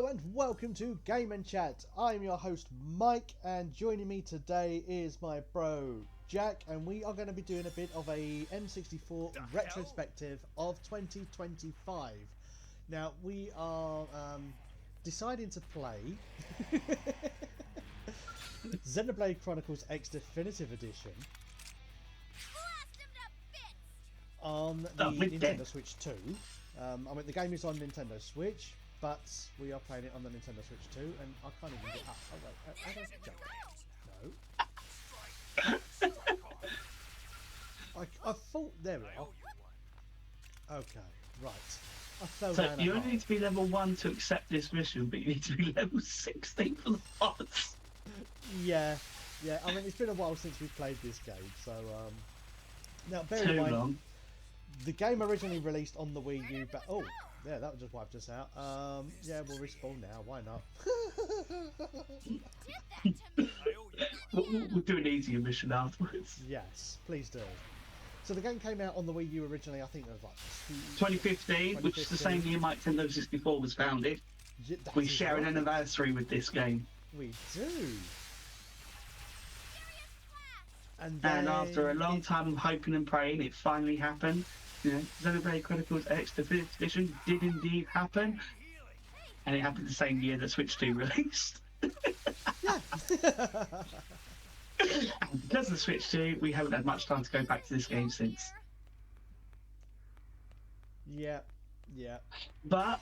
Hello and welcome to Game and Chat. I'm your host Mike, and joining me today is my bro Jack, and we are going to be doing a bit of a M64 retrospective of 2025. Now we are deciding to play Xenoblade Chronicles X Definitive Edition on the Nintendo Switch 2. I mean, the game is on Nintendo Switch, but we are playing it on the Nintendo Switch 2, and I can't even get up. Oh wait, I don't jump. No. I thought, there we are. Okay, right. I fell down. So you only need to be level 1 to accept this mission, but you need to be level 16 for the boss. Yeah. I mean, it's been a while since we played this game, so now bear in Too mind, long. the game originally released on the Wii U, but oh, yeah, that just wiped us out. Yeah, we'll respawn now. Why not? We'll do an easier mission afterwards. Yes, please do. So the game came out on the Wii U originally. I think it was like 2015, which is the same year Nintendo 64 was founded. Yeah, We share an anniversary with this game. We do. And after a long time of hoping and praying, it finally happened. You know, Xenoblade Chronicles X Definitive Edition did indeed happen, and it happened the same year that Switch 2 released. Yeah. And because of the Switch 2, we haven't had much time to go back to this game since. Yeah. But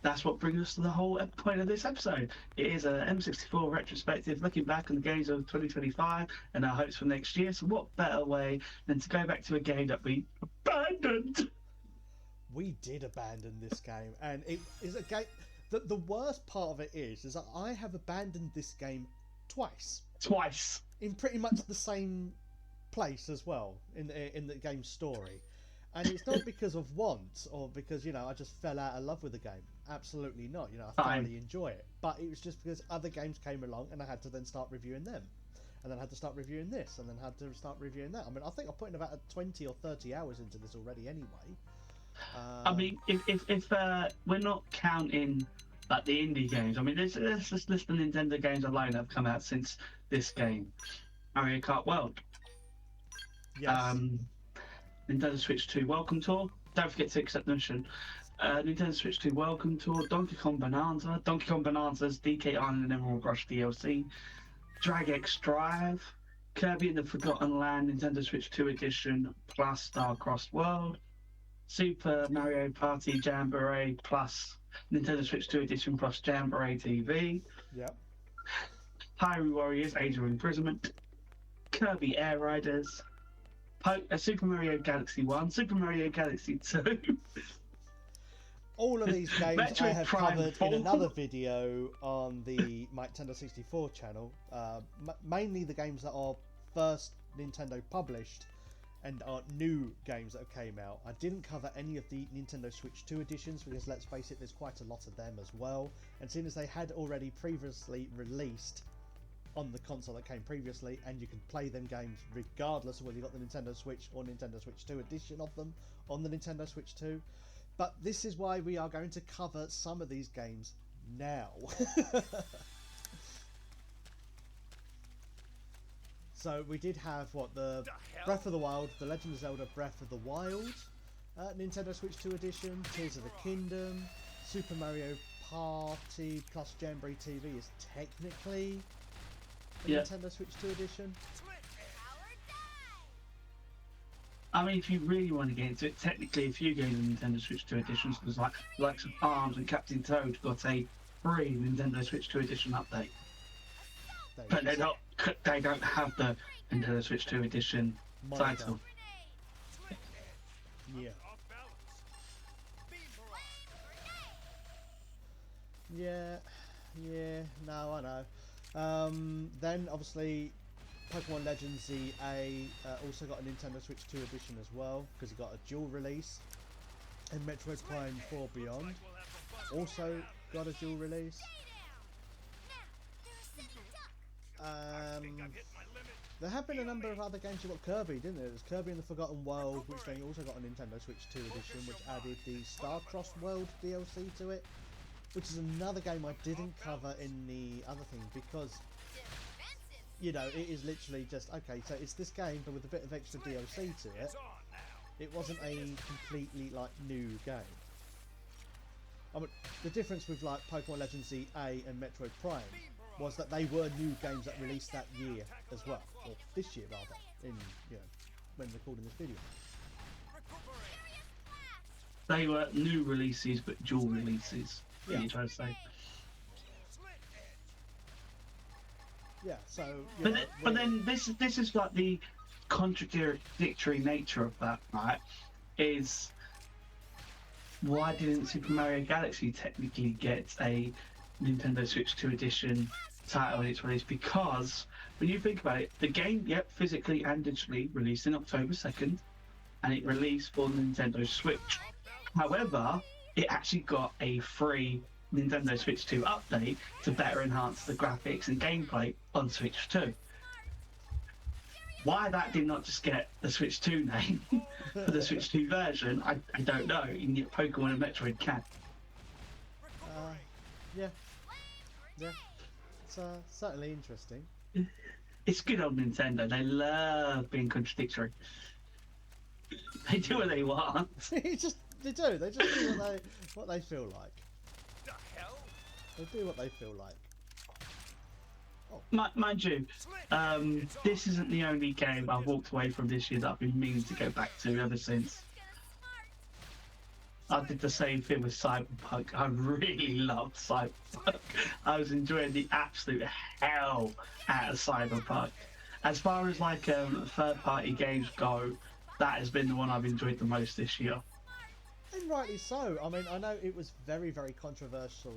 that's what brings us to the whole point of this episode. It is a M64 retrospective, looking back on the games of 2025 and our hopes for next year. So what better way than to go back to a game that we abandoned? We did abandon this game, and it is a game. The worst part of it is that I have abandoned this game twice. In pretty much the same place as well in the game's story. And it's not because of want or because, you know, I just fell out of love with the game. Absolutely not. You know, I thoroughly enjoy it. But it was just because other games came along and I had to then start reviewing them. And then I had to start reviewing this and then had to start reviewing that. I mean, I think I'm putting about 20 or 30 hours into this already anyway. I mean, if we're not counting like the indie games, I mean, let's just list the Nintendo games alone that have come out since this game. Mario Kart World. Yes. Nintendo Switch 2 Welcome Tour. Don't forget to accept the mission. Nintendo Switch 2 Welcome Tour. Donkey Kong Bonanza. Donkey Kong Bonanza's DK Island and Emerald Rush DLC. Drag X Drive. Kirby and the Forgotten Land Nintendo Switch 2 Edition plus Starcrossed World. Super Mario Party Jamboree plus Nintendo Switch 2 Edition plus Jamboree TV. Yep. Hyrule Warriors Age of Imprisonment. Kirby Air Riders. Super Mario Galaxy 1, Super Mario Galaxy 2. All of these games Metroid I have Prime covered 4. in another video on the My Nintendo 64 channel. Mainly the games that are first Nintendo published and are new games that came out. I didn't cover any of the Nintendo Switch 2 editions because, let's face it, there's quite a lot of them as well. And seeing as they had already previously released on the console that came previously, and you can play them games regardless of whether you got the Nintendo Switch or Nintendo Switch 2 edition of them on the Nintendo Switch 2. But this is why we are going to cover some of these games now. So we did have the Breath of the Wild, The Legend of Zelda Breath of the Wild, Nintendo Switch 2 edition, Tears of the Kingdom, Super Mario Party plus Jamboree TV is technically the Nintendo Switch 2 edition. I mean, if you really want to get into it, technically a few games in Nintendo Switch 2 editions, because like the likes of ARMS and Captain Toad got a free Nintendo Switch 2 edition update. But they don't have the Nintendo Switch 2 edition title. Yeah. No, I know. Then obviously Pokemon Legends ZA also got a Nintendo Switch 2 edition as well, because it got a dual release. And Metroid Prime 4 Beyond also got a dual release. There have been a number of other games. You got Kirby, didn't there? There's Kirby and the Forgotten World, which then also got a Nintendo Switch 2 edition, which added the Star-Crossed World DLC to it. which is another game I didn't cover in the other thing because, you know, it is literally just, okay, so it's this game but with a bit of extra DLC to it. It wasn't a completely, like, new game. I mean, the difference with, like, Pokemon Legends ZA and Metroid Prime was that they were new games that released that year as well, or this year rather, in, you know, when recording this video. They were new releases, but dual releases. Yeah. What are you trying to say? Yeah, so. But then this is like the contradictory nature of that, right? Is why didn't Super Mario Galaxy technically get a Nintendo Switch 2 edition title in its release? Because when you think about it, the game, yep, physically and digitally released in October 2nd, and it released for the Nintendo Switch. However, it actually got a free Nintendo Switch 2 update to better enhance the graphics and gameplay on Switch 2. Why that did not just get the Switch 2 name for the Switch 2 version, I don't know. You can get Pokemon and Metroid can. Yeah. It's certainly interesting. It's good on Nintendo. They love being contradictory. They do what they want. They do. They just do what they feel like. The hell? They do what they feel like. Mind you, this isn't the only game I've walked away from this year that I've been meaning to go back to ever since. I did the same thing with Cyberpunk. I really loved Cyberpunk. I was enjoying the absolute hell out of Cyberpunk. As far as like third-party games go, that has been the one I've enjoyed the most this year. And rightly so. I mean, I know it was very, very controversial.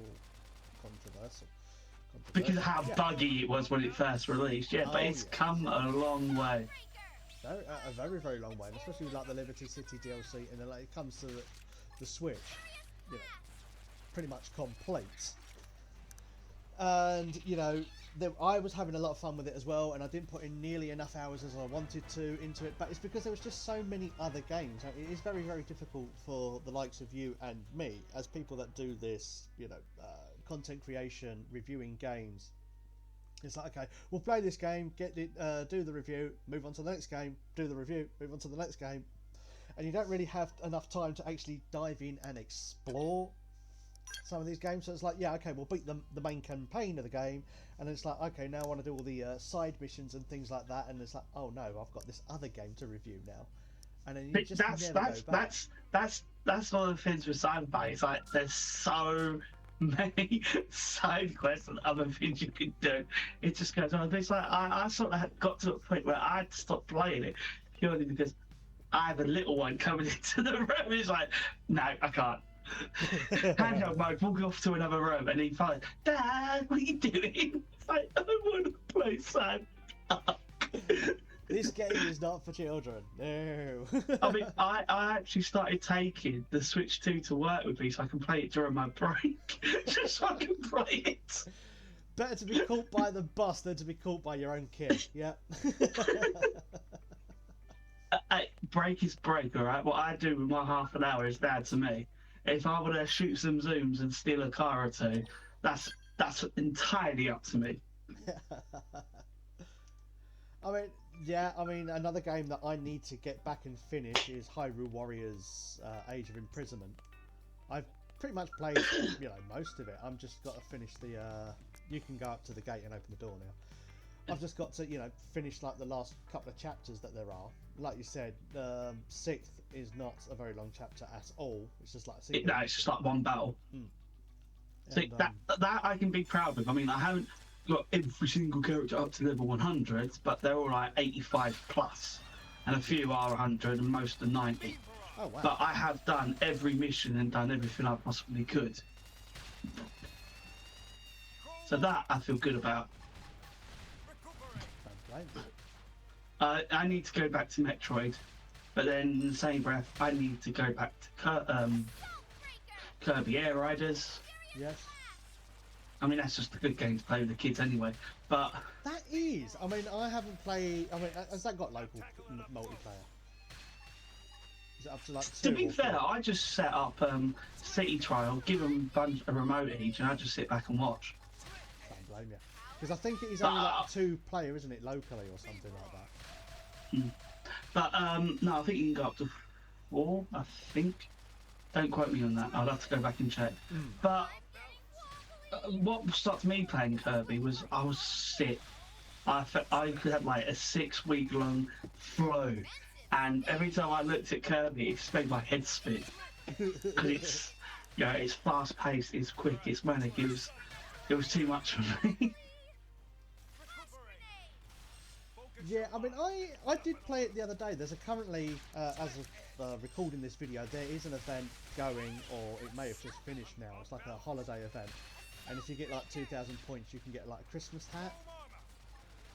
Because of how buggy it was when it first released, yeah, but it's come a long way. A very, very long way, and especially with like the Liberty City DLC, and then like, it comes to the Switch, you know, pretty much complete. And you know, I was having a lot of fun with it as well, and I didn't put in nearly enough hours as I wanted to into it, but it's because there was just so many other games. It is very, very difficult for the likes of you and me, as people that do this, you know, content creation, reviewing games. It's like, okay, we'll play this game, get it, do the review, move on to the next game, do the review, move on to the next game, and you don't really have enough time to actually dive in and explore some of these games. So it's like, yeah, okay, we'll beat the main campaign of the game, and then it's like, okay, now I want to do all the side missions and things like that, and it's like, oh no, I've got this other game to review now, and then you just never go back. That's one of the things with Cyberpunk. It's like there's so many side quests and other things you can do. It just goes on. It's like I sort of got to a point where I had to stop playing it purely because I have a little one coming into the room. It's like, no, I can't. Handheld mode, walking off to another room, and he finally, Dad, what are you doing? It's like, I want to play Cyberpunk. This game is not for children. No. I mean, I actually started taking the Switch 2 to work with me so I can play it during my break. Just so I can play it. Better to be caught by the bus than to be caught by your own kid. Yeah. Break is break, alright? What I do with my half an hour is bad to me. If I were to shoot some zooms and steal a car or two, that's entirely up to me. I mean, another game that I need to get back and finish is Hyrule Warriors Age of Imprisonment. I've pretty much played, you know, most of it. I've just got to finish the, you can go up to the gate and open the door now. I've just got to, you know, finish like the last couple of chapters that there are. Like you said, 6th is not a very long chapter at all. It's just like it's just like one battle. So that I can be proud of. I mean, I haven't got every single character up to level 100, but they're all like 85 plus, and a few are 100, and most are 90. Oh wow! But I have done every mission and done everything I possibly could. So that I feel good about. I need to go back to Metroid, but then in the same breath, I need to go back to Kirby Air Riders. Yes. I mean, that's just a good game to play with the kids anyway, but... That is! I mean, I haven't played... I mean, has that got local multiplayer? Is it up to like To 2 be or fair, 4? I just set up City Trial, give them a remote each, and I just sit back and watch. Don't blame you. Because I think it is But, only like 2-player, isn't it, locally or something like that. no, I think you can go up to 4. I think. Don't quote me on that. I'll have to go back and check. But what started me playing Kirby was I was sick. I had like a 6-week long flow, and every time I looked at Kirby, it just made my head spin. Because it's, it's fast paced, it's quick, it's manic. It was too much for me. Yeah, I mean, I did play it the other day. There's currently, as of recording this video, there is an event going, or it may have just finished now. It's like a holiday event, and if you get like 2,000 points, you can get like a Christmas hat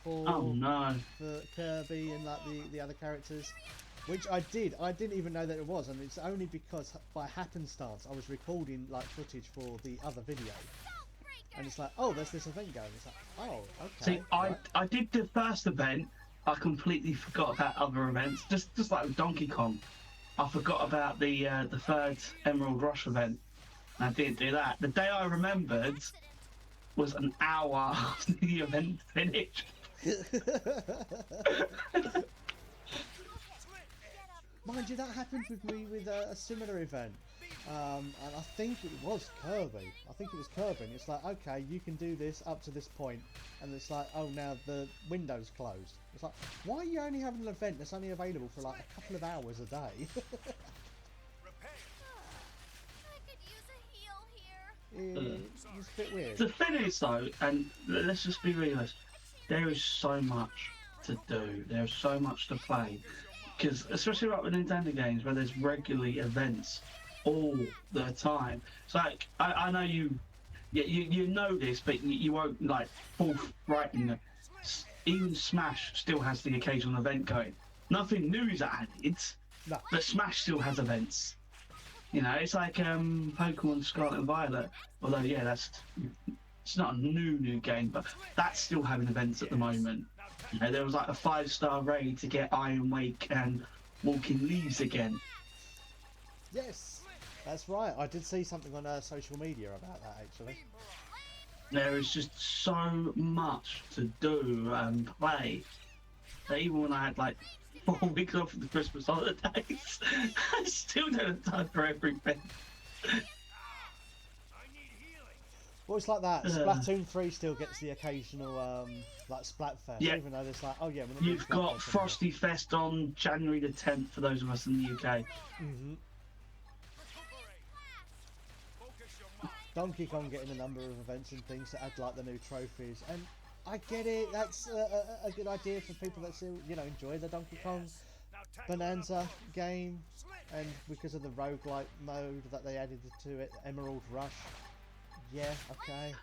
for Kirby and like the other characters, which I did. I didn't even know that it was, and it's only because by happenstance I was recording like footage for the other video. And it's like, oh, there's this event going. It's like, oh, okay. See, I did the first event. I completely forgot about other events. Just like with Donkey Kong, I forgot about the third Emerald Rush event. I didn't do that. The day I remembered was an hour after the event finished. Mind you, that happened with me with a similar event. And I think it was Kirby. I think it was Kirby. And it's like, okay, you can do this up to this point, and it's like, oh, now the window's closed. It's like, why are you only having an event that's only available for like a couple of hours a day? It's a bit weird. The thing is, though, and let's just be realistic, there is so much to do. There's so much to play, because especially like with Nintendo games where there's regularly events all the time. It's like I know you know this, but you won't like fall right in it. Even Smash still has the occasional event going. Nothing new is added, No. but Smash still has events. It's like Pokemon Scarlet and Violet. Although it's not a new game, but that's still having events at the moment. There was like a 5-star raid to get Iron Wake and Walking Leaves again. Yes, that's right. I did see something on social media about that actually. There is just so much to do and play that even when I had like 4 weeks off of the Christmas holidays, I still don't have time for everything. Well, it's like that. Splatoon 3 still gets the occasional like Splatfest, even though there's like, oh yeah, we're not You've doing got Splatfest Frosty Fest on January the 10th for those of us in the UK. anymore. Donkey Kong getting a number of events and things to add like the new trophies, and I get it. That's a good idea for people that still enjoy the Donkey Kong Bonanza game, and because of the roguelike mode that they added to it, Emerald Rush. Yeah, okay.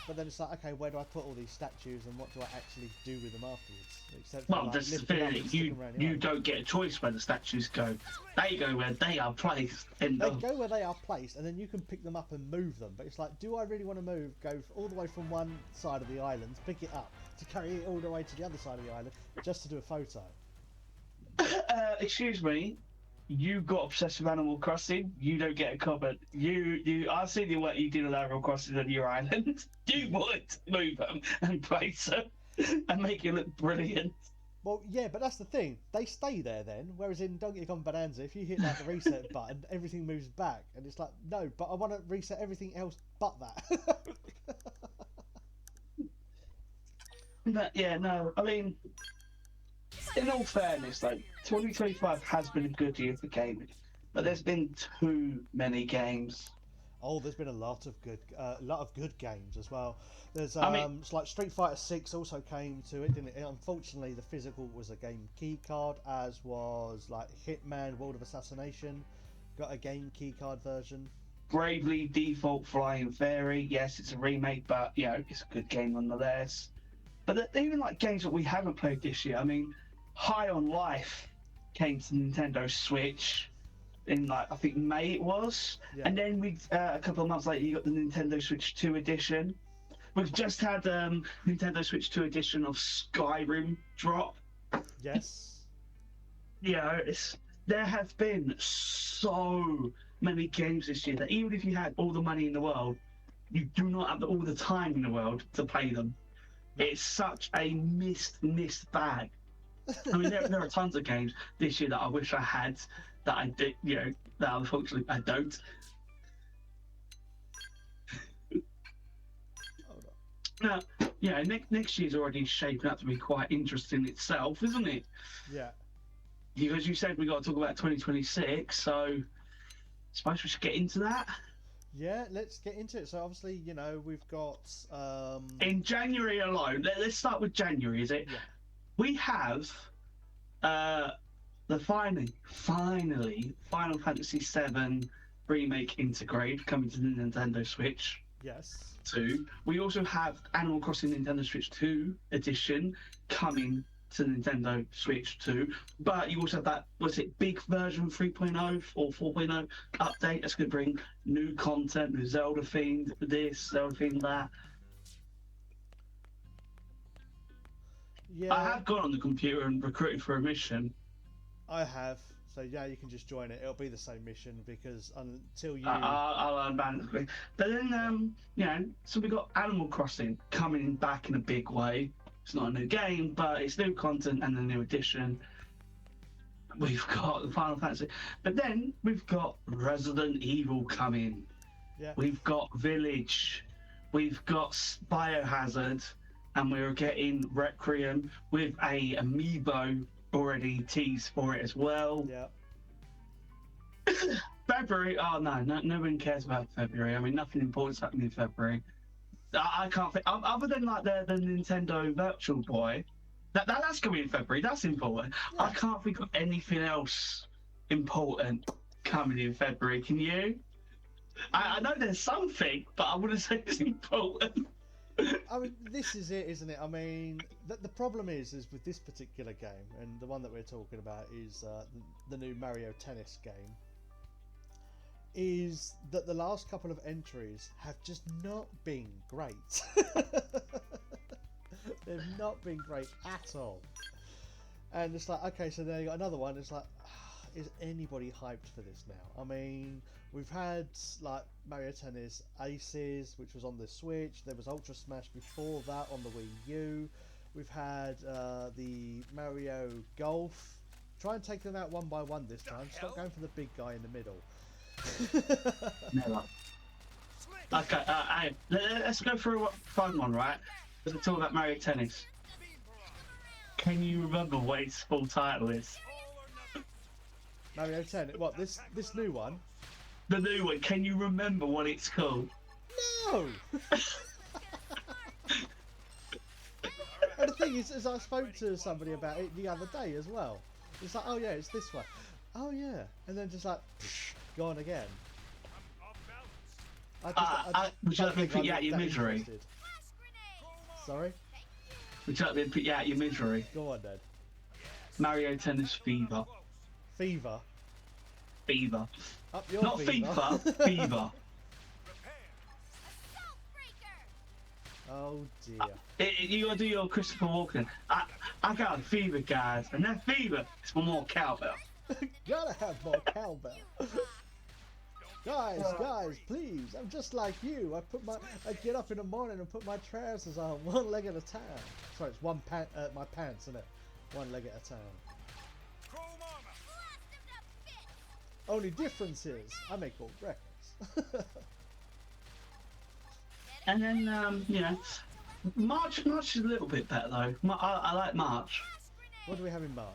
But then it's like, okay, where do I put all these statues and what do I actually do with them afterwards? Except for, like, That's the lift them up thing. and stick them around the You island. don't get a choice where the statues go. They go where they are placed. They go where they are placed, and then you can pick them up and move them. But it's like, do I really want to go all the way from one side of the island, pick it up, to carry it all the way to the other side of the island, just to do a photo? Excuse me. You got obsessed with Animal Crossing. You don't get a comment. I've seen what you did with Animal Crossing on your island. You would move them and place them and make it look brilliant. Well, yeah, but that's the thing. They stay there then. Whereas in Donkey Kong Bonanza, if you hit like the reset button, everything moves back, and it's like, no, but I want to reset everything else but that. But yeah, no. I mean, in all fairness, like 2025 has been a good year for gaming, but there's been too many games. Oh, there's been a lot of good games as well. There's mean, it's like Street Fighter 6 also came to it, didn't it? Unfortunately, the physical was a game key card, as was like Hitman: World of Assassination got a game key card version. Bravely Default Flying Fairy, yes, it's a remake, but it's a good game nonetheless. But even like games that we haven't played this year, I mean, High on Life came to Nintendo Switch in like I think May it was, and then a couple of months later you got the Nintendo Switch 2 edition. We've just had Nintendo Switch 2 edition of Skyrim drop. Yes. It's there have been so many games this year that even if you had all the money in the world, you do not have all the time in the world to play them. It's such a missed bag. I mean, there are tons of games this year that I wish I had that I did, that unfortunately I don't. Now, next year's already shaping up to be quite interesting itself, isn't it? Yeah. Because you said we got to talk about 2026, so I suppose we should get into that. Yeah, let's get into it. So obviously, we've got in January alone. Let's start with January. Is it? Yeah. We have the finally Final Fantasy VII Remake Integrate coming to the Nintendo Switch. Yes. 2. We also have Animal Crossing Nintendo Switch 2 edition coming to Nintendo Switch 2. But you also have that, big version 3.0 or 4.0 update that's going to bring new content, new Zelda themed this, Zelda themed that. Yeah. I have gone on the computer and recruited for a mission. I have. So yeah, you can just join it. It'll be the same mission because until you... I'll unban it. But then, so we got Animal Crossing coming back in a big way. It's not a new game, but it's new content and a new edition. We've got the Final Fantasy. But then we've got Resident Evil coming. Yeah. We've got Village. We've got Biohazard. And we're getting Requiem with a amiibo already teased for it as well. Yeah. February, no one cares about February. I mean, nothing important's happening in February. I can't think, other than like the Nintendo Virtual Boy, that's coming in February. That's important. Yeah. I can't think of anything else important coming in February. Can you? I know there's something, but I wouldn't say it's important. I mean, this is it, isn't it? I mean, the problem is with this particular game, and the one that we're talking about is the new Mario Tennis game, is that the last couple of entries have just not been great. They've not been great at all. And it's like, okay, so there you got another one. It's like, is anybody hyped for this now? I mean, we've had like Mario Tennis Aces, which was on the Switch. There was Ultra Smash before that on the Wii U. We've had the Mario Golf. Try and take them out one by one this time. Stop going for the big guy in the middle. Never. Okay, let's go for a fun one, right? Let's talk about Mario Tennis. Can you remember what its full title is? Mario Tennis. What, this new one? The new one. Can you remember what it's called? No. And the thing is I spoke to somebody about it the other day as well. It's like, oh yeah, it's this one. Oh yeah, and then just like, gone again. Would you like me to put you out your misery? Sorry? Would you like me to put you out your misery? Go on then. Mario Tennis Fever. Fever? Fever. Up your Not fever. FIFA, Fever. Oh dear. You gotta do your Christopher Walken. I got a fever, guys, and that fever is for more cowbell. Gotta have more cowbell. Guys, please! I'm just like you. I get up in the morning and put my trousers on one leg at a time. Sorry, it's my pants, isn't it? One leg at a time. Only difference is I make old records. And then March is a little bit better though. I like March. What do we have in March?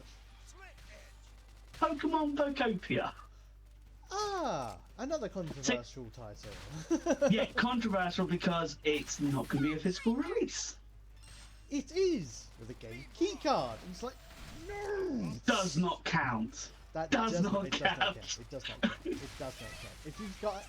Pokemon Pokopia. Ah, another controversial title. Yeah, controversial because it's not going to be a physical release. It is with a game keycard. It's like, no. Does not count. That does not count. It does not count. It does not count. If you've got,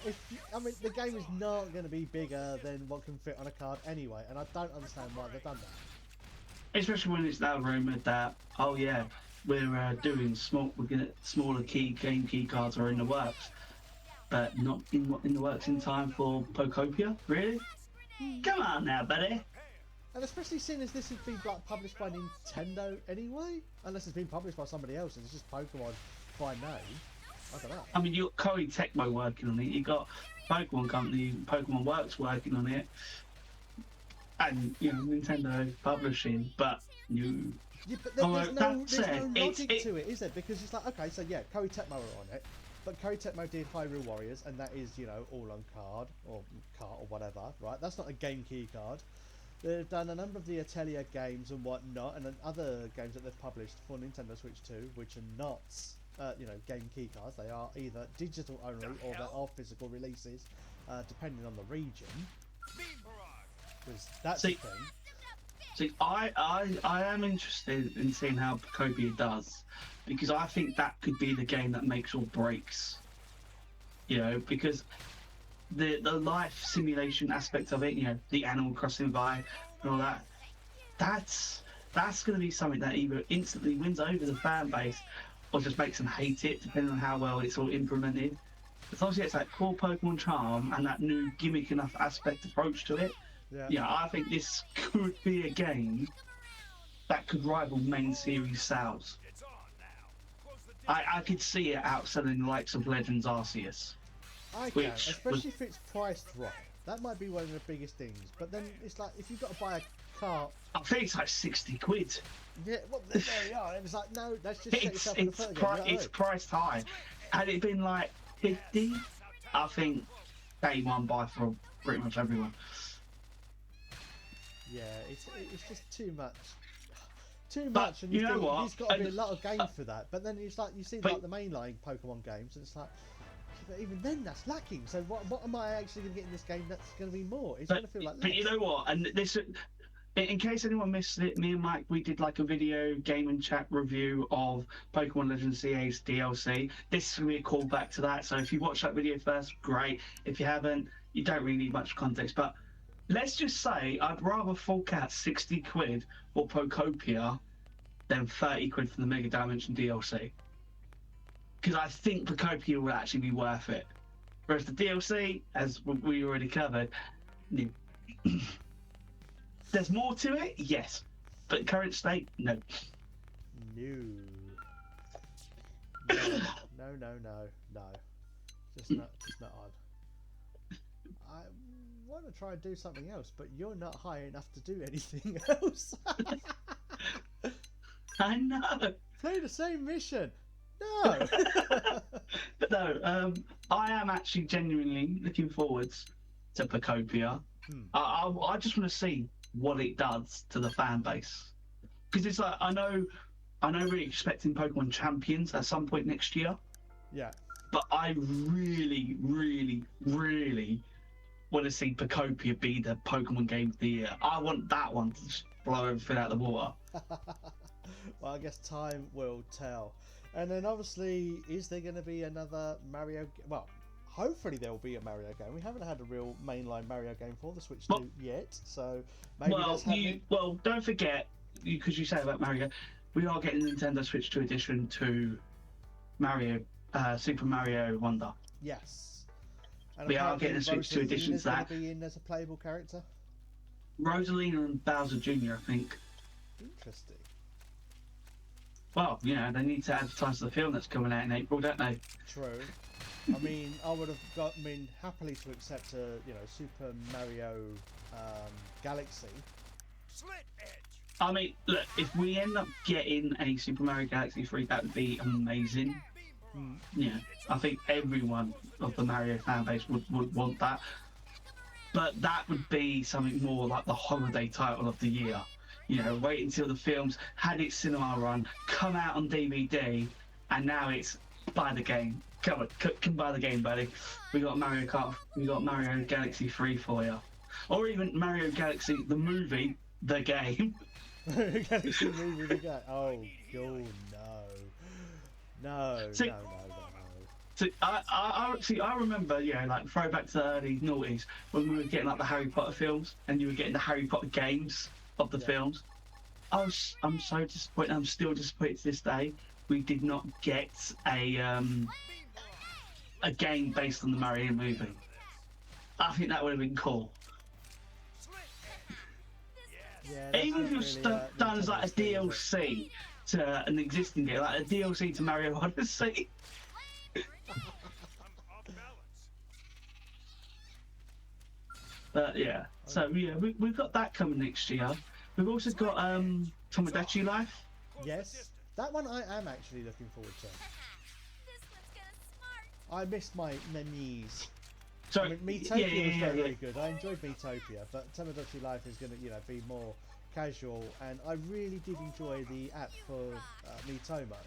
I mean, the game is not going to be bigger than what can fit on a card anyway, and I don't understand why they've done that. Especially when it's now rumored that, oh yeah, we're doing smaller game key cards are in the works, but not in the works in time for Pokopia. Really? Come on now, buddy. And especially seeing as this has been like published by Nintendo anyway, unless it's been published by somebody else, and it's just Pokemon by name. I don't know. I mean, you got Koei Tecmo working on it. You got Pokemon Company, Pokemon Works working on it, and Nintendo publishing. But you, Yeah, but there's no logic it's to it, is there? Because it's like, okay, so yeah, Koei Tecmo are on it, but Koei Tecmo did Hyrule Warriors, and that is, all on card or whatever, right? That's not a game key card. They've done a number of the Atelier games and whatnot, and then other games that they've published for Nintendo Switch 2, which are not, game key cards. They are either digital only or they are physical releases, depending on the region. Because that's the thing. See, I am interested in seeing how Pocopia does, because I think that could be the game that makes or breaks. Because the life simulation aspect of it, the Animal Crossing vibe and all that, that's going to be something that either instantly wins over the fan base or just makes them hate it, depending on how well it's all implemented. As long as it's that core Pokemon charm and that new gimmick enough aspect approach to it, yeah, I think this could be a game that could rival main series sales. I could see it outselling the likes of Legends Arceus. I can, especially if it's priced right. That might be one of the biggest things. But then it's like, if you've got to buy a cart... I think it's like 60 quid. Yeah, well, there you are. It was like, no, let's just set yourself in the foot again. It's priced high. Had it been like 50, I think day one buy for pretty much everyone. Yeah, it's just too much. Too much, and you know what? There's got to be a lot of games for that. But then it's like, you see like the mainline Pokemon games, and it's like, but even then that's lacking. So what am I actually going to get in this game that's going to be more? It's going to feel like less. But you know what? And this, in case anyone missed it, me and Mike, we did like a video game and chat review of Pokemon Legends CA's DLC. This is going to be a callback to that. So if you watch that video first, great. If you haven't, you don't really need much context. But let's just say I'd rather fork out 60 quid for Pocopia than 30 quid for the Mega Dimension DLC. Because I think Pocopia will actually be worth it. Whereas the DLC, as we already covered, there's more to it, yes. But current state, no. No. Just not on. I want to try and do something else, but you're not high enough to do anything else. I know. Play the same mission. No. But no, I am actually genuinely looking forwards to Pocopia. I just want to see what it does to the fan base, because it's like I know we're expecting Pokemon Champions at some point next year. Yeah. But I really, really, really want to see Pocopia be the Pokemon game of the year. I want that one to just blow everything out of the water. Well, I guess time will tell. And then obviously, is there going to be another Mario? Well, hopefully there will be a Mario game. We haven't had a real mainline Mario game for the Switch 2 yet, so maybe that's happening. Well, don't forget, because you say about Mario, we are getting Nintendo Switch 2 edition to Mario, Super Mario Wonder. Yes. And we are getting a Switch 2 edition to that. Going to be in as a playable character? Rosalina and Bowser Jr., I think. Interesting. Well, they need to advertise the film that's coming out in April, don't they? True. I mean, I would have happily to accept a, Super Mario Galaxy. I mean, look, if we end up getting a Super Mario Galaxy 3, that would be amazing. Yeah, I think everyone of the Mario fan base would want that. But that would be something more like the holiday title of the year. Wait until the films had its cinema run, come out on DVD, and now it's buy the game. Come on, can buy the game, buddy. We got Mario Kart, we got Mario Galaxy 3 for you. Or even Mario Galaxy, the movie, the game. Mario Galaxy movie, the game. Oh, no. No. So I remember, like throwback to the early noughties when we were getting like the Harry Potter films, and you were getting the Harry Potter games of the films. I'm so disappointed. I'm still disappointed to this day. We did not get a game based on the Mario movie. I think that would have been cool. Yeah, even if it was done as like a DLC, to an existing game, like a DLC to Mario Odyssey. But yeah, so yeah, we've got that coming next year. We've also got Tomodachi Life. Yes, that one I am actually looking forward to. I missed my knees. So I mean, Miitopia was very good. I enjoyed Miitopia, but Tomodachi Life is going to, be more casual. And I really did enjoy the app for Miitomo.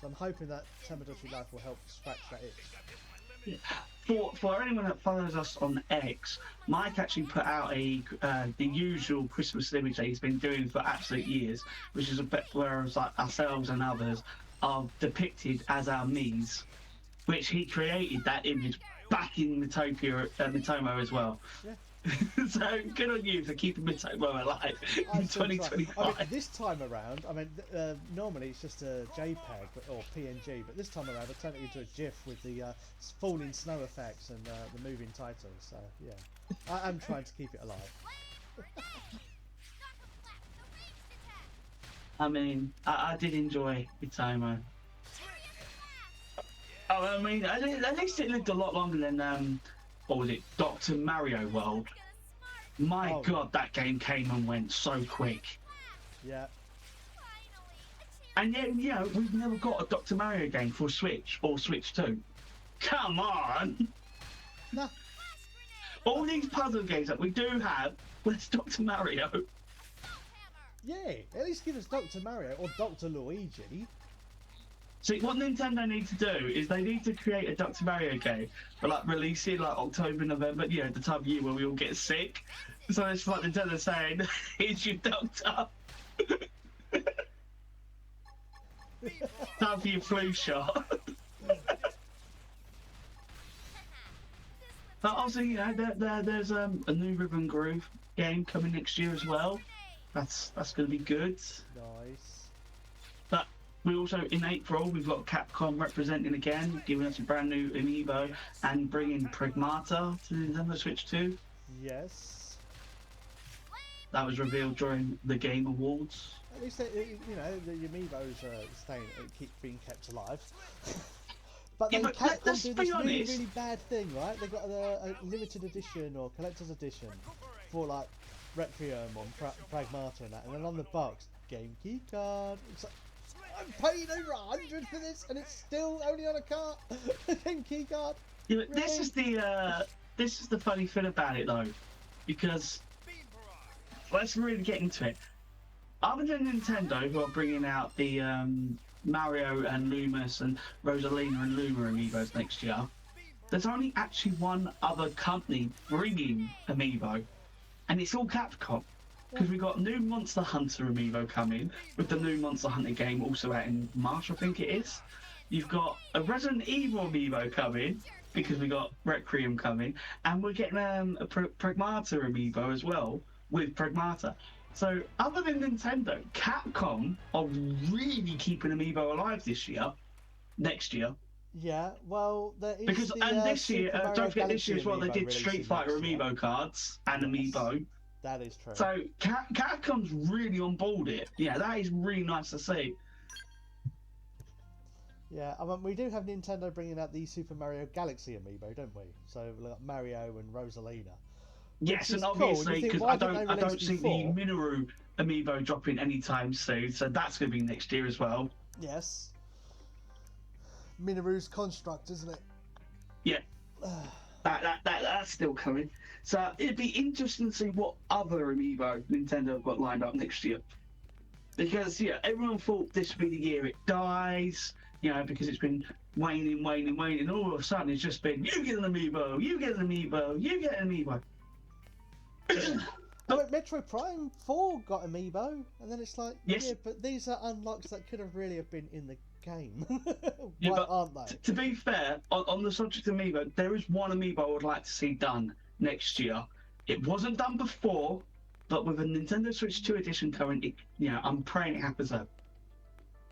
So I'm hoping that Tomodachi Life will help scratch that itch. Yeah. For anyone that follows us on X, Mike actually put out the usual Christmas image that he's been doing for absolute years, which is a bit whereas like ourselves and others are depicted as our Miis, which he created that image back in Miitomo as well. Yeah. So good on you for keeping Miitomo alive in 2025. I mean, this time around, normally it's just a JPEG or PNG, but this time around I turned it into a GIF with the falling snow effects and the moving titles. So yeah, I am trying to keep it alive. I mean, I did enjoy Miitomo. Oh, I mean, at least it lived a lot longer than, what was it, Dr. Mario World. My God, that game came and went so quick. Yeah. And yet, we've never got a Dr. Mario game for Switch or Switch 2. Come on! No. All these puzzle games that we do have, where's Dr. Mario? Yeah, at least give us Dr. Mario or Dr. Luigi. See, what Nintendo need to do is they need to create a Dr. Mario game, but like release it like October, November, the time of year where we all get sick. So it's like Nintendo saying, here's your doctor. Time for your flu shot. But also, there's a new Ribbon Groove game coming next year as well. That's going to be good. Nice. But we also, in April, we've got Capcom representing again, giving us a brand new amiibo and bringing Pragmata to Nintendo Switch 2. Yes. That was revealed during the Game Awards. At least, the amiibos keep being kept alive. But Yeah, then but Capcom let's do be this really, honest. really bad thing, right? They've got a limited edition or collector's edition for like Requiem on Pragmata and that, and then on the box, game key card. It's like, I'm paying over $100 for this, and it's still only on a cart. Game key card. Yeah, but Really? this is the funny thing about it though, because let's really get into it. Other than Nintendo, who are bringing out the Mario and Loomis and Rosalina and Luma amiibos next year, there's only actually one other company bringing amiibo, and it's all Capcom. Because we got new Monster Hunter amiibo coming, with the new Monster Hunter game also out in March, I think it is. You've got a Resident Evil amiibo coming, because we got Requiem coming, and we're getting a Pragmata amiibo as well, with Pragmata. So, other than Nintendo, Capcom are really keeping amiibo alive next year. Yeah, well, there is Because, and this year, Super Mario don't forget this Galaxy year as well, they amiibo did Street releasing Fighter next year. amiibo cards and Yes. amiibo. That is true. So Capcom's really on board it. Yeah, that is really nice to see. Yeah, we do have Nintendo bringing out the Super Mario Galaxy amiibo, don't we? So we've got Mario and Rosalina. Yes, is and cool. obviously You think, because why I didn't they don't release see before? the Minoru amiibo dropping anytime soon, so that's going to be next year as well. Yes. Minoru's construct, isn't it? Yeah, that's still coming. So it'd be interesting to see what other amiibo Nintendo have got lined up next year. Because everyone thought this would be the year it dies, because it's been waning, and all of a sudden it's just been, you get an amiibo, you get an amiibo, you get an amiibo. Oh, Metroid Prime 4 got amiibo, and then it's like, Yes. yeah, but these are unlocks that could have really have been in the game. Yeah, Why but aren't they? To be fair, on the subject of amiibo, there is one amiibo I would like to see done next year. It wasn't done before, but with a Nintendo Switch 2 edition coming, I'm praying it happens though.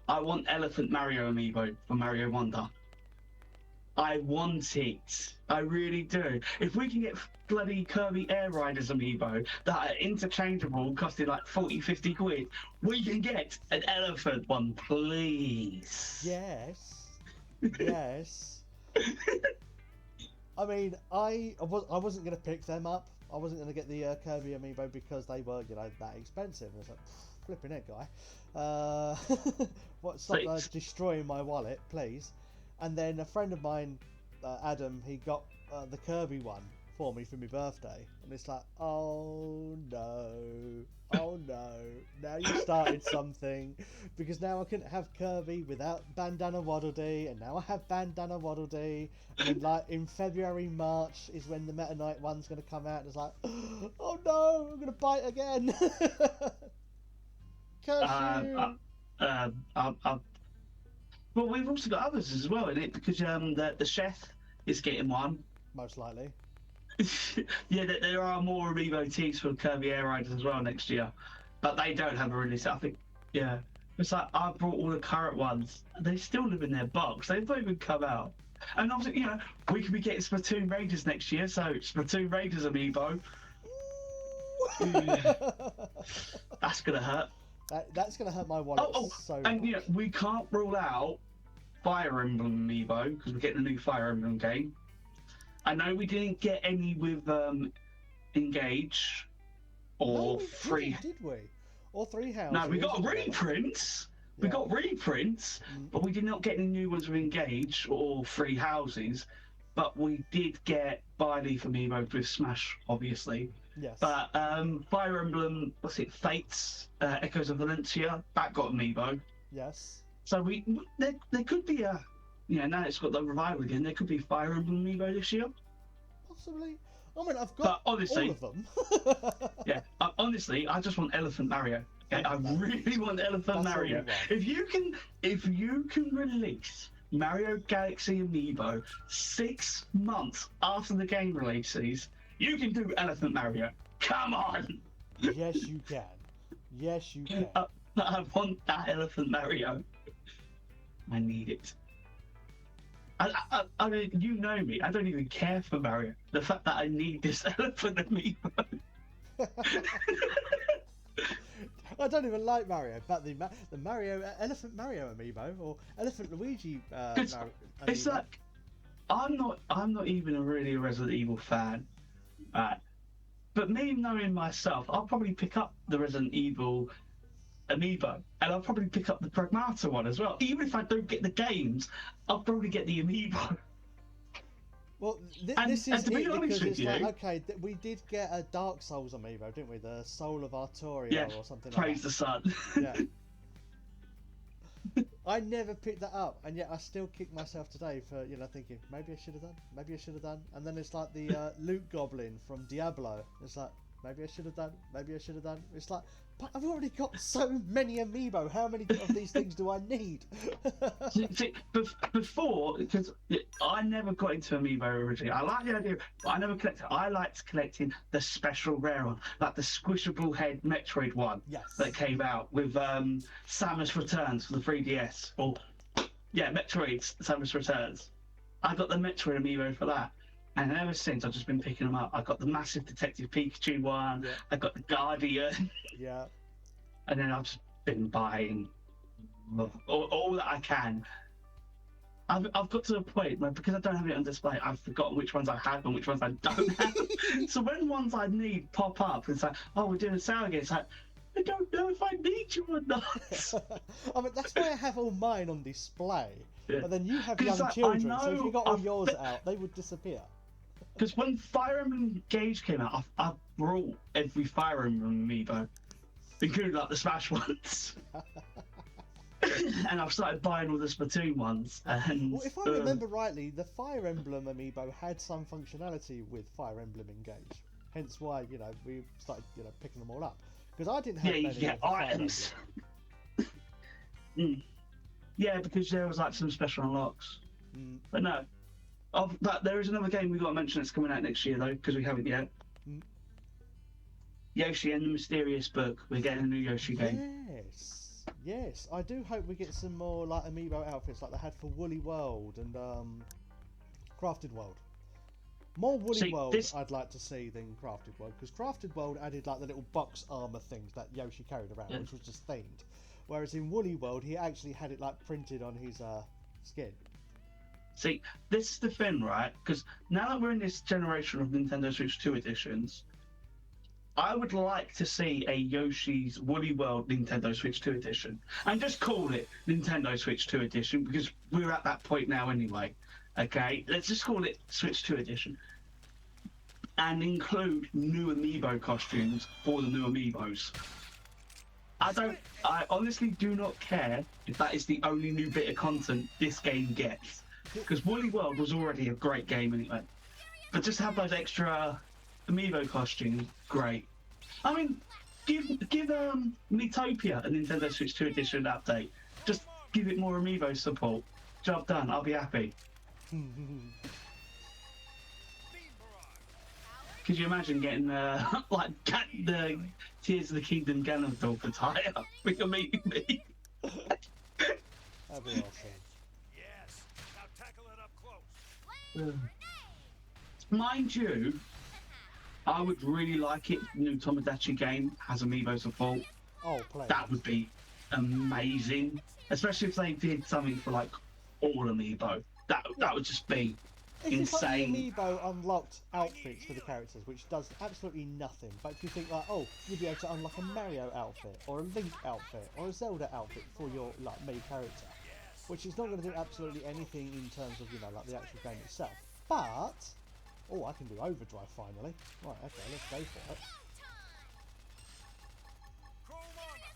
I want Elephant Mario amiibo for Mario Wonder. I want it. I really do. If we can get bloody Kirby Air Riders amiibo that are interchangeable, costing like 40, 50 quid, we can get an elephant one, please. Yes. Yes. I mean, I wasn't going to pick them up. I wasn't going to get the Kirby amiibo because they were, that expensive. And I was like, flipping it, guy. Stop destroying my wallet, please. And then a friend of mine, Adam, he got the Kirby one for me for my birthday. And it's like, oh no. Now you started something. Because now I couldn't have Kirby without Bandana Waddle Dee. And now I have Bandana Waddle Dee. And like in February, March is when the Meta Knight one's going to come out. And it's like, oh no, I'm going to bite again. Curse you. Well, we've also got others as well in it because the chef is getting one. Most likely. Yeah, there are more amiibo tees for Kirby Air Riders as well next year, but they don't have a release. I think, yeah, it's like I brought all the current ones. They still live in their box. They've not even come out. And obviously, we could be getting Splatoon Raiders next year, so Splatoon Raiders amiibo. That's gonna hurt. That's going to hurt my wallet so much. And we can't rule out Fire Emblem amiibo because we're getting a new Fire Emblem game. I know we didn't get any with Engage or Free. Did we? Or Three Houses? No, we got reprints. We got reprints, but we did not get any new ones with Engage or Free Houses. But we did get Byleaf amiibo with Smash, obviously. Yes. But Fire Emblem, Fates, Echoes of Valencia, that got amiibo. Yes. So there could be a, now it's got the revival again. There could be Fire Emblem amiibo this year. Possibly. I mean, I've got honestly, all of them. Yeah. Honestly, I just want Elephant Mario. Okay? I really want Elephant Mario. If you can release Mario Galaxy amiibo 6 months after the game releases, you can do Elephant Mario. Come on! Yes, you can. Yes, you can. I want that Elephant Mario. I need it. I mean, you know me. I don't even care for Mario. The fact that I need this Elephant amiibo. I don't even like Mario, but the Elephant Mario amiibo or Elephant Luigi amiibo. It's like I'm not even really a Resident Evil fan, but me knowing myself, I'll probably pick up the Resident Evil amiibo, and I'll probably pick up the Pragmata one as well. Even if I don't get the games, I'll probably get the amiibo. Well, this is it because it's like, okay, we did get a Dark Souls amiibo, didn't we? The Soul of Artoria or something like that. Praise the sun. Yeah. I never picked that up, and yet I still kick myself today for thinking maybe I should have done. And then it's like the Loot Goblin from Diablo. It's like maybe I should have done. It's like, but I've already got so many amiibo. How many of these things do I need? See, before, because I never got into amiibo originally. I like the idea, but I never collected. I liked collecting the special rare one, like the squishable head Metroid one that came out with Samus Returns for the 3DS. Or Metroid Samus Returns. I got the Metroid amiibo for that. And ever since, I've just been picking them up. I got the massive Detective Pikachu one. Yeah. I got the Guardian. Yeah. And then I've just been buying all that I can. I've got to a point where, because I don't have it on display, I've forgotten which ones I have and which ones I don't have. So when ones I need pop up, it's like, oh, we're doing a sale again. It's like, I don't know if I need you or not. I mean, that's why I have all mine on display. Yeah. But then you have young children, so if you got all yours out, they would disappear. Because when Fire Emblem Engage came out, I brought every Fire Emblem amiibo, including like the Smash ones. And I've started buying all the Splatoon ones. And well, if I remember rightly, the Fire Emblem amiibo had some functionality with Fire Emblem Engage. Hence why we started picking them all up. Because I didn't have many items. Yeah, because there was like some special unlocks. But no. But there is another game we've got to mention that's coming out next year, though, because we haven't yet. Yoshi and the Mysterious Book. We're getting a new Yoshi game. Yes. I do hope we get some more like amiibo outfits like they had for Woolly World and Crafted World. More Woolly See, World this- I'd like to see than Crafted World, because Crafted World added like the little box armor things that Yoshi carried around, Yeah. which was just themed. Whereas in Woolly World, he actually had it like printed on his skin. See, this is the thing, right? Because now that we're in this generation of Nintendo Switch 2 editions, I would like to see a Yoshi's Woolly World Nintendo Switch 2 edition. And just call it Nintendo Switch 2 edition, because we're at that point now anyway. Okay, let's just call it Switch 2 edition. And include new amiibo costumes for the new amiibos. I honestly do not care if that is the only new bit of content this game gets. Because Woolly World was already a great game anyway. But just have those extra amiibo costumes, great. I mean, give Miitopia a Nintendo Switch 2 edition update. Just give it more amiibo support. Job done, I'll be happy. Could you imagine getting like the Tears of the Kingdom Ganondorf attire with your meeting me? That'd be awesome. Yes. Now tackle it up close. Mind you, I would really like it. The new Tomodachi game has amiibo support. Oh, play. That would be amazing, especially if they did something for like all amiibo. That would just be It's just like the insane. amiibo unlocked outfits for the characters, which does absolutely nothing. But if you think like, oh, you'll be able to unlock a Mario outfit, or a Link outfit, or a Zelda outfit for your like main character, which is not going to do absolutely anything in terms of like the actual game itself. But oh, I can do overdrive finally. Right, okay, let's go for it. Chrome armor.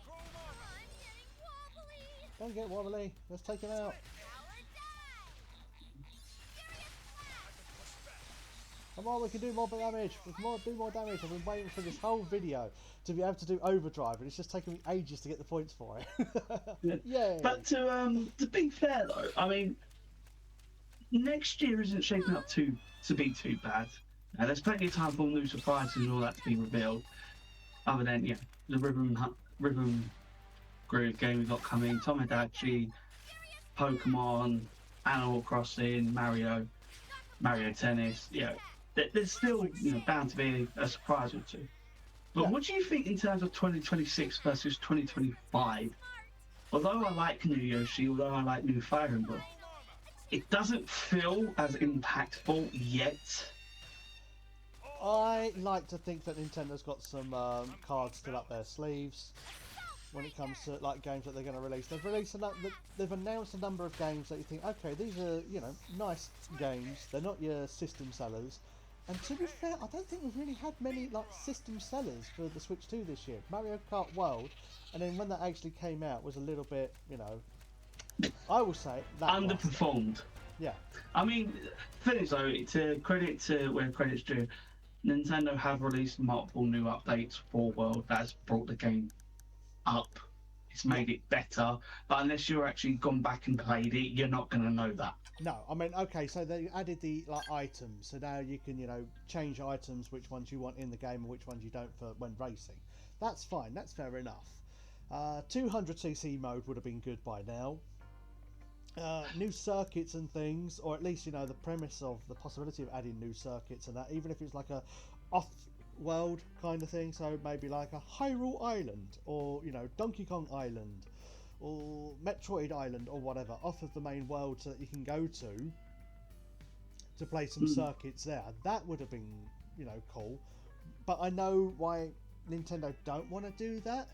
Chrome armor. Don't get wobbly. Let's take him out. Come on, we can do more damage. We can do more damage. I've been waiting for this whole video to be able to do overdrive, and it's just taken me ages to get the points for it. Yay! But to be fair though, I mean, next year isn't shaping up to be too bad. Now, there's plenty of time for new surprises and all that to be revealed. Other than the Rhythm Groove game we've got coming, Tomodachi, Pokemon, Animal Crossing, Mario Tennis. There's still bound to be a surprise or two. But Yeah. what do you think in terms of 2026 versus 2025? Although I like new Yoshi, although I like new Fire Emblem, it doesn't feel as impactful yet. I like to think that Nintendo's got some cards still up their sleeves when it comes to like games that they're going to release. They've announced a number of games that you think, okay, these are nice games. They're not your system sellers. And to be fair, I don't think we've really had many like system sellers for the Switch 2 this year. Mario Kart World, and then when that actually came out, was a little bit, I will say that Underperformed. Yeah. I mean, the thing is though, to credit to where credit's due, Nintendo have released multiple new updates for World that's brought the game up. It's made it better, but unless you're actually gone back and played it, you're not going to know that. No, I mean, okay, so they added the items, so now you can change items, which ones you want in the game and which ones you don't for when racing. That's fine, that's fair enough. 200cc mode would have been good by now. New circuits and things, or at least the premise of the possibility of adding new circuits and that, even if it's like a off-world kind of thing, so maybe like a Hyrule Island, or Donkey Kong Island, or Metroid Island, or whatever, off of the main world, so that you can go to play some circuits there. That would have been cool. But I know why Nintendo don't want to do that.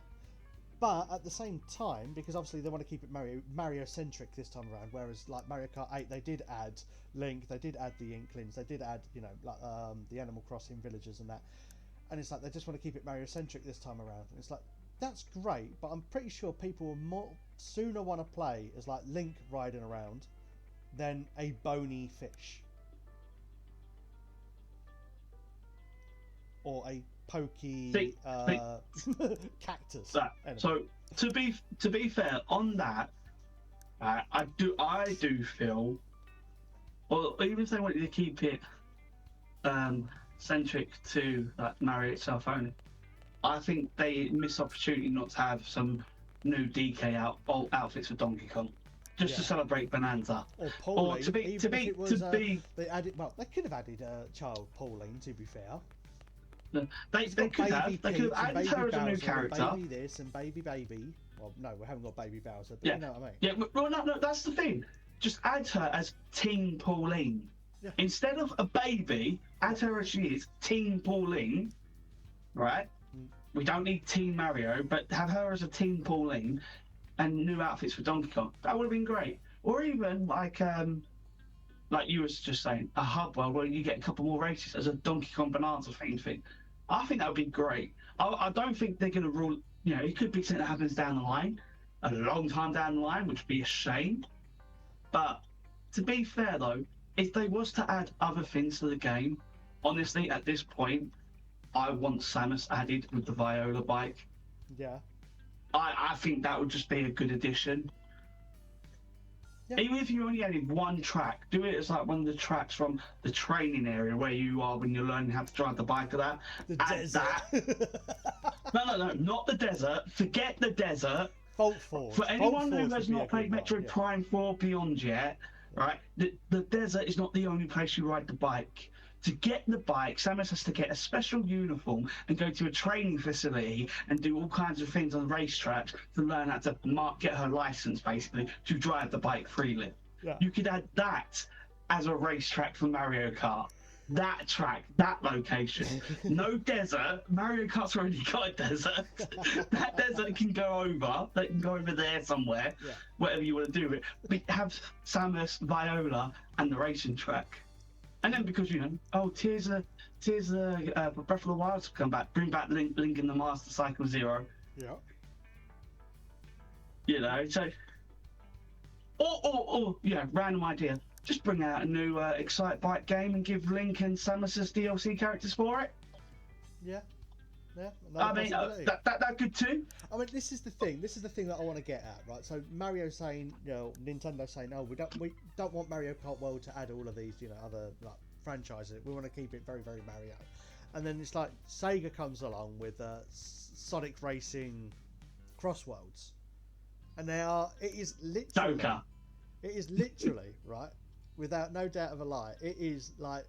But at the same time, because obviously they want to keep it Mario centric this time around, whereas like Mario Kart 8 they did add Link, they did add the Inklings, they did add the Animal Crossing villagers and that, and it's like they just want to keep it Mario centric this time around. And it's like, that's great, but I'm pretty sure people will more sooner want to play as like Link riding around than a bony fish or a pokey cactus. So to be fair on that, I do feel, or even if they wanted to keep it centric to like Mario itself only, I think they miss opportunity not to have some new DK outfits for Donkey Kong, just to Yeah. celebrate Bonanza. Or Pauline. Or to be even to if be it was, to be. they added. Well, they could have added a child Pauline. To be fair, They It's got could have. baby They could Peach have and added baby her as a new Bowser and character. baby this and baby. Well, no, we haven't got baby Bowser, but Yeah. you know what I mean. Yeah, well, no, that's the thing. Just add her as Teen Pauline. Yeah. Instead of a baby, add her as she is, Teen Pauline, right? Mm. We don't need Teen Mario, but have her as a Teen Pauline and new outfits for Donkey Kong. That would have been great. Or even like you was just saying, a hub world where you get a couple more races as a Donkey Kong Bonanza themed thing. I think that would be great. I don't think they're going to rule. You know, it could be something that happens down the line, a long time down the line, which would be a shame. But to be fair though, if they was to add other things to the game, honestly, at this point, I want Samus added with the Viola bike. Yeah. I think that would just be a good addition. Yeah. Even if you only added one track, do it as like one of the tracks from the training area where you are when you're learning how to drive the bike or that. The Add desert. No, not the desert. Forget the desert. Fault Forge. For anyone Fault who Forge has would be a not played good one, Metroid yeah. Prime 4 Beyond yet, right? The desert is not the only place you ride the bike. To get the bike, Samus has to get a special uniform and go to a training facility and do all kinds of things on racetracks to learn how to get her license, basically, to drive the bike freely. Yeah. You could add that as a racetrack for Mario Kart. That track, that location. No desert. Mario Kart's already got a desert. That desert can go over. They can go over there somewhere. Yeah. Whatever you want to do with it. But have Samus, Viola, and the racing track. And then because, you know, Tears of Breath of the Wild to come back. Bring back Link in the Master Cycle Zero. Yeah. You know, so... Or yeah, random idea. Just bring out a new Excite Bike game and give Link and Samus as DLC characters for it. Yeah. Yeah. I mean, that good too. I mean, this is the thing. This is the thing that I want to get at, right? So Mario saying, you know, Nintendo saying, "Oh, we don't want Mario Kart World to add all of these, you know, other like franchises. We want to keep it very, very Mario." And then it's like Sega comes along with Sonic Racing Cross Worlds, and it is literally, Joker. it is literally right, without no doubt of a lie, it is like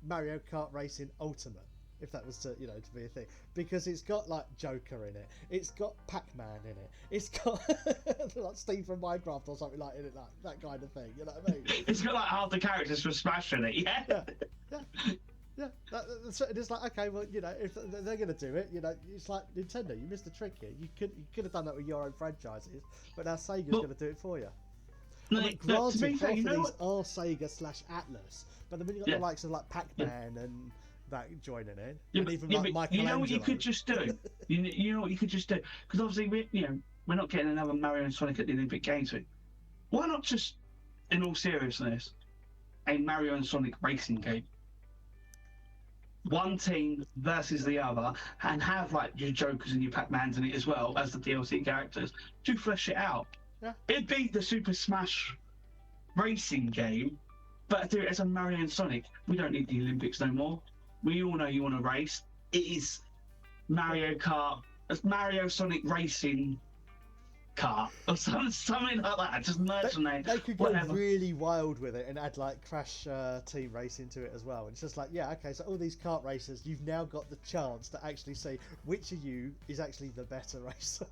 Mario Kart Racing Ultimate. If that was to be a thing, because it's got like Joker in it, it's got Pac-Man in it, it's got like Steve from Minecraft or something like in it, like that kind of thing. You know what I mean? It's got like half the characters from Smash in it. Yeah. Yeah. It's like, okay, well, you know, if they're gonna do it, you know, it's like Nintendo. You missed the trick here. You could have done that with your own franchises, but now Sega's gonna do it for you. No, I mean, no, to be granted, fair, both you of know these what? are Sega/Atlus, but then when you got Yeah. the likes of like Pac-Man and that joining in, Yeah, and but, even yeah, like but Michelangelo. you know what you could just do? you know what you could just do? Because obviously we're not getting another Mario and Sonic at the Olympic Games week. Why not just, in all seriousness, a Mario and Sonic racing game? One team versus the other, and have like your Jokers and your Pac-Mans in it as well as the DLC characters to flesh it out. Yeah. It'd be the Super Smash racing game, but do it as a Mario and Sonic. We don't need the Olympics no more. We all know you want to race. It is Mario Kart, it's Mario Sonic Racing Kart, or something like that. Just merchandise. They could go whatever. really wild with it and add like Crash Team Racing to it as well. And it's just like, yeah, okay, so all these kart racers, you've now got the chance to actually see which of you is actually the better racer.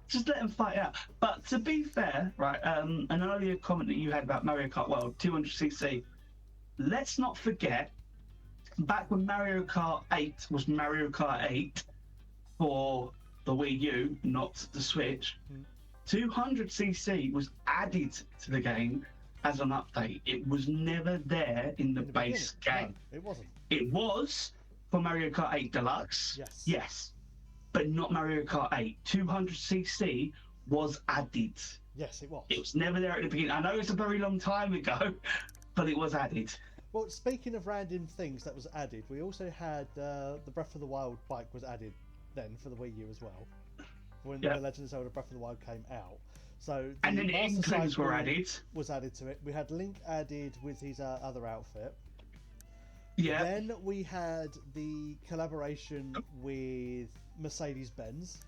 Just let them fight out. But to be fair, right, an earlier comment that you had about Mario Kart World 200cc, let's not forget, back when Mario Kart 8 was Mario Kart 8 for the Wii U, not the Switch, 200cc was added to the game as an update. It was never there in the base game. No, it wasn't. It was for Mario Kart 8 Deluxe. Yes. But not Mario Kart 8. 200cc was added. Yes, it was. It was never there at the beginning. I know it's a very long time ago, but it was added. Well, speaking of random things that was added, we also had the Breath of the Wild bike was added then for the Wii U as well, when the Legend of Zelda Breath of the Wild came out. So the And then the Master Inklings were Cycle added. Was added to it. We had Link added with his other outfit. Yeah. Then we had the collaboration with Mercedes Benz.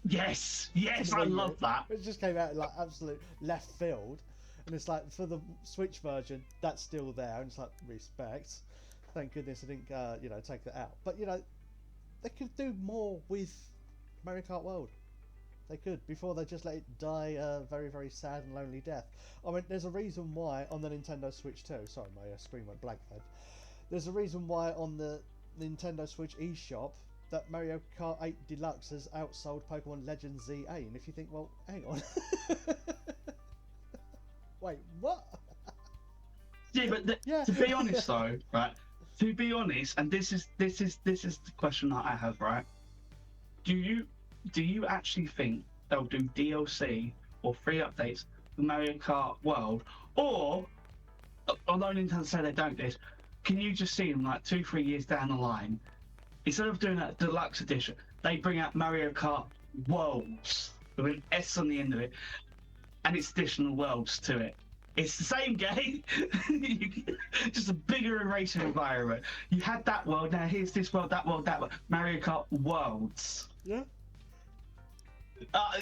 Yes, I love that. It just came out in like absolute left field, and it's like for the Switch version that's still there, and it's like respect. Thank goodness I didn't take that out. But they could do more with Mario Kart World. They could, before they just let it die a very, very sad and lonely death. I mean, there's a reason why on the Nintendo Switch 2, sorry, my screen went blank then. There's a reason why on the Nintendo Switch eShop that Mario Kart 8 Deluxe has outsold Pokemon Legends ZA. And if you think, well, hang on. Wait, what? Yeah, but to be honest though, right? To be honest, and this is the question that I have, right? Do you actually think they'll do DLC or free updates for Mario Kart World, or although Nintendo say they don't this, can you just see them like 2-3 years down the line, instead of doing that deluxe edition, they bring out Mario Kart Worlds with an S on the end of it, and it's additional worlds to it. It's the same game, just a bigger and racing environment. You had that world, now here's this world, that world, that world. Mario Kart Worlds. Yeah.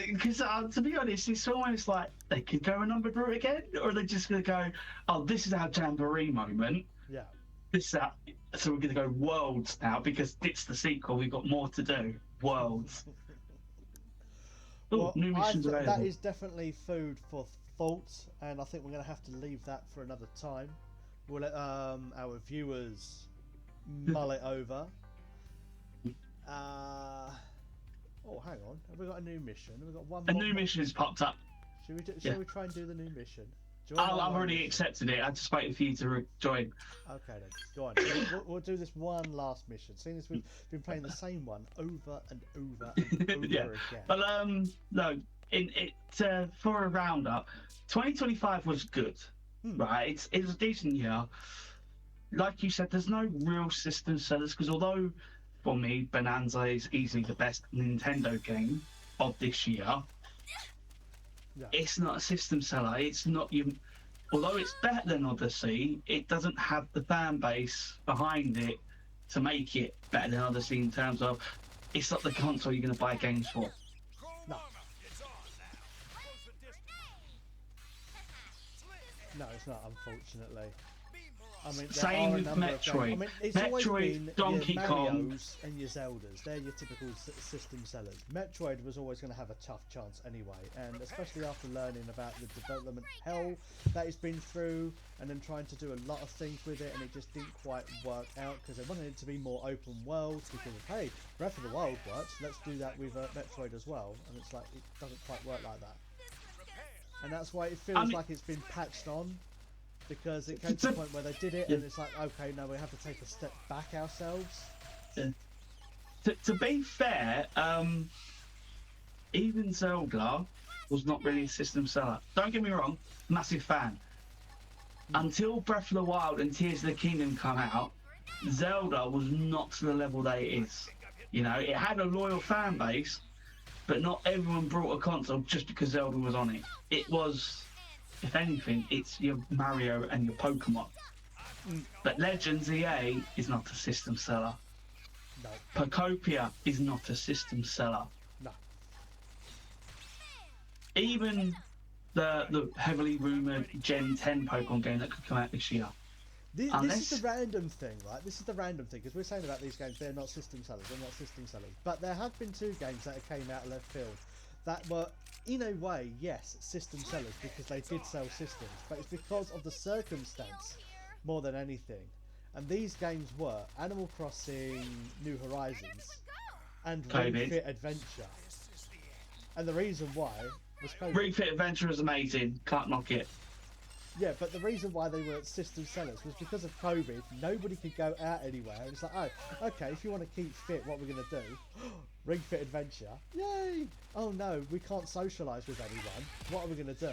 Because to be honest, it's almost like they could go a numbered route again, or they're just going to go, oh, this is our Jamboree moment. Yeah. This is our, so we're going to go Worlds now because it's the sequel. We've got more to do. Worlds. Well, new missions available. That is definitely food for thought, and I think we're going to have to leave that for another time. We'll let our viewers mull it over. Oh, hang on. Have we got a new mission? We've got one. A new mission has popped up. Shall we try and do the new mission? I've already accepted it. I'm just waiting for you to join. Okay then, go on. We'll do this one last mission. Seeing as we've been playing the same one over and over and over yeah. again. But no, for a roundup, 2025 was good, right? It was a decent year. Like you said, there's no real system sellers because although for me Bonanza is easily the best Nintendo game of this year. Yeah. It's not a system seller. It's not you. Although it's better than Odyssey, it doesn't have the fan base behind it to make it better than Odyssey in terms of it's not the console you're going to buy games for. No. No, it's not, unfortunately. I mean, same with Metroid. I mean, it's Metroid, Donkey your Kong, Marios and your Zeldas. They're your typical system sellers. Metroid was always going to have a tough chance anyway, and especially after learning about the development hell that it's been through, and then trying to do a lot of things with it, and it just didn't quite work out because they wanted it to be more open world. Because hey, Breath of the Wild works, let's do that with Metroid as well, and it's like it doesn't quite work like that. And that's why it feels like it's been patched on. Because it came to the point where they did it, and it's like, okay, no, we have to take a step back ourselves. Yeah. To be fair, even Zelda was not really a system seller. Don't get me wrong, massive fan. Until Breath of the Wild and Tears of the Kingdom come out, Zelda was not to the level that it is. You know, it had a loyal fan base, but not everyone brought a console just because Zelda was on it. It was... If anything, it's your Mario and your Pokemon. But Legends EA is not a system seller. No. Pokopia is not a system seller. No. Even the heavily rumoured Gen 10 Pokemon game that could come out this year. This is the random thing, right? This is the random thing, because we're saying about these games, they're not system sellers, But there have been 2 games that came out of left field that were, in a way, yes, system sellers, because they did sell systems, but it's because of the circumstance more than anything. And these games were Animal Crossing New Horizons and Ring Fit Adventure. And the reason why was COVID. Ring Fit Adventure is amazing, can't knock it. Yeah, but the reason why they were system sellers was because of COVID. Nobody could go out anywhere. It's like, oh, okay, if you want to keep fit, what we're going to do? Ring Fit Adventure. Yay! Oh no, we can't socialise with anyone. What are we going to do?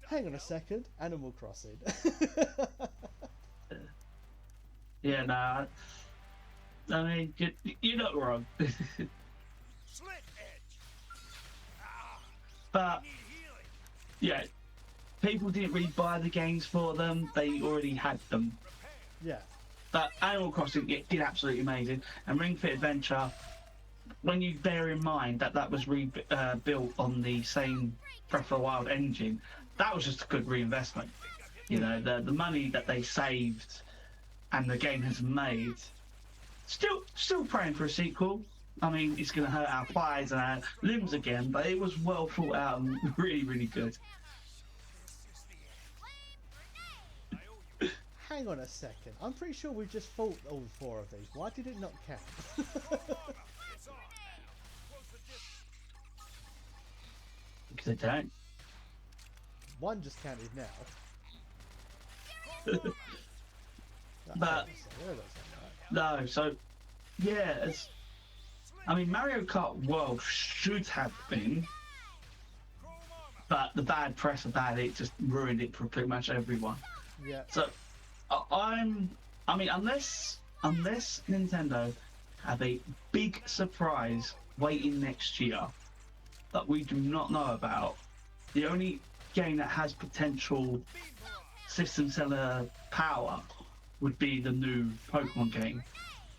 Hang on a second. Animal Crossing. Yeah, nah. I mean, you're not wrong. But, yeah. People didn't really buy the games for them, they already had them. Yeah. But Animal Crossing, it did absolutely amazing. And Ring Fit Adventure, when you bear in mind that that was built on the same Breath of the Wild engine, that was just a good reinvestment. You know, the money that they saved and the game has made. Still praying for a sequel. I mean, it's going to hurt our thighs and our limbs again, but it was well thought out and really, really good. Hang on a second. I'm pretty sure we've just fought all 4 of these. Why did it not count? Because they don't. One just counted now. But no, so yeah, I mean, Mario Kart World should have been, but the bad press about it just ruined it for pretty much everyone. Yeah. So I mean, unless Nintendo have a big surprise waiting next year that we do not know about, the only game that has potential system seller power would be the new Pokemon game.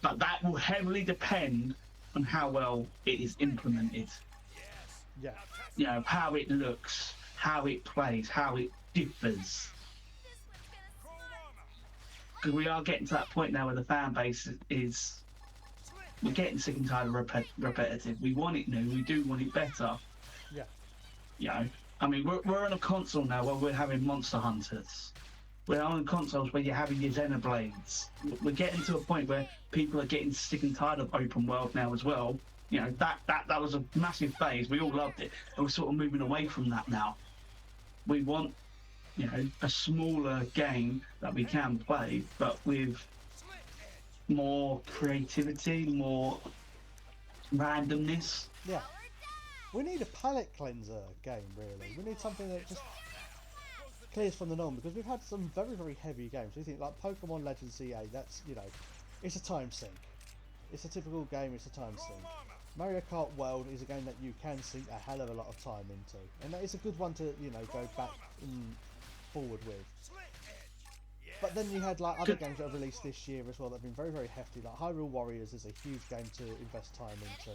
But that will heavily depend on how well it is implemented. Yeah. You know, how it looks, how it plays, how it differs. Because we are getting to that point now where the fan base is... We're getting sick and tired of repetitive. We want it new, we do want it better. Yeah. You know, I mean, we're on a console now where we're having Monster Hunters. We're on consoles where you're having your Xenoblades. We're getting to a point where people are getting sick and tired of open world now as well. You know, that was a massive phase. We all loved it. And we're sort of moving away from that now. We want, you know, a smaller game that we can play, but with more creativity, more randomness. Yeah. We need a palate cleanser game, really. We need something that just clears from the norm, because we've had some very, very heavy games. We think like Pokemon Legends CA, that's, you know, it's a time sink. It's a typical game, it's a time sink. Mario Kart World is a game that you can sink a hell of a lot of time into, and that is a good one to, you know, go back and forward with. But then you had like other games that have released this year as well that have been very, very hefty. Like Hyrule Warriors is a huge game to invest time into.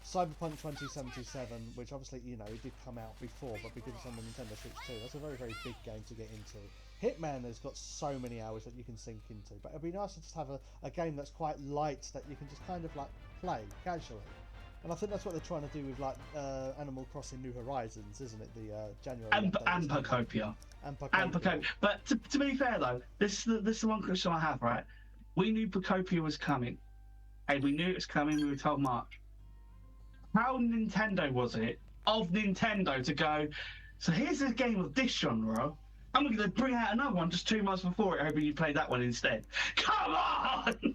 Cyberpunk 2077, which obviously, you know, it did come out before, but because it's on the Nintendo Switch 2, that's a very, very big game to get into. Hitman has got so many hours that you can sink into, but it'd be nice to just have a game that's quite light, that you can just kind of like play casually. And I think that's what they're trying to do with like Animal Crossing New Horizons, isn't it? The January And update, Pokopia. And Pokopia. But to be fair though, this is the one question I have, right? We knew Pokopia was coming. And we knew it was coming, we were told March. How Nintendo was it of Nintendo to go, so here's a game of this genre, I'm going to bring out another one just 2 months before it, hoping you play that one instead. Come on!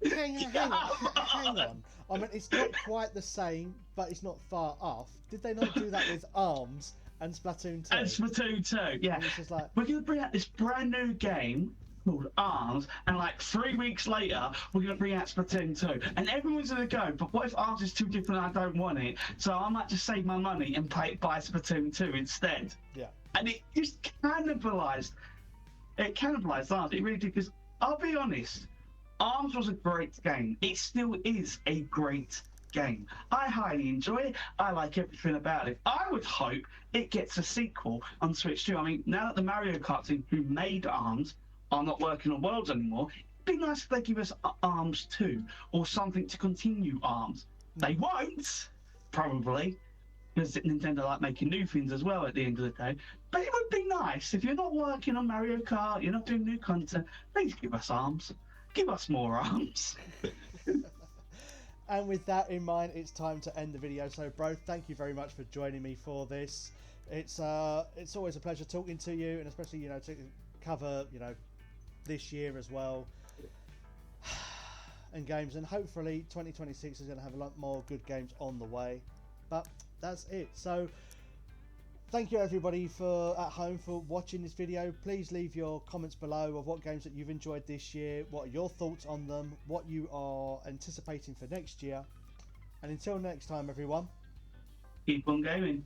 Hang on. I mean, it's not quite the same, but it's not far off. Did they not do that with ARMS and Splatoon 2? And Splatoon 2, yeah. It's just like, we're going to bring out this brand new game called ARMS, and like 3 weeks later, we're going to bring out Splatoon 2. And everyone's going to go, but what if ARMS is too different and I don't want it? So I might just save my money and buy Splatoon 2 instead. yeah. And it just cannibalised ARMS. It really did, because I'll be honest, ARMS was a great game. It still is a great game. I highly enjoy it. I like everything about it. I would hope it gets a sequel on Switch 2. I mean, now that the Mario Kart team who made ARMS are not working on Worlds anymore, it'd be nice if they give us ARMS 2 or something to continue ARMS. They won't, probably, because Nintendo like making new things as well at the end of the day. But it would be nice if you're not working on Mario Kart, you're not doing new content, please give us ARMS. Give us more ARMS. And with that in mind, it's time to end the video. So, bro, thank you very much for joining me for this. It's always a pleasure talking to you, and especially, you know, to cover, you know, this year as well and games, and hopefully 2026 is going to have a lot more good games on the way. But that's it. So thank you everybody for at home for watching this video. Please leave your comments below of what games that you've enjoyed this year, what are your thoughts on them, what you are anticipating for next year. And until next time, everyone, Keep on gaming.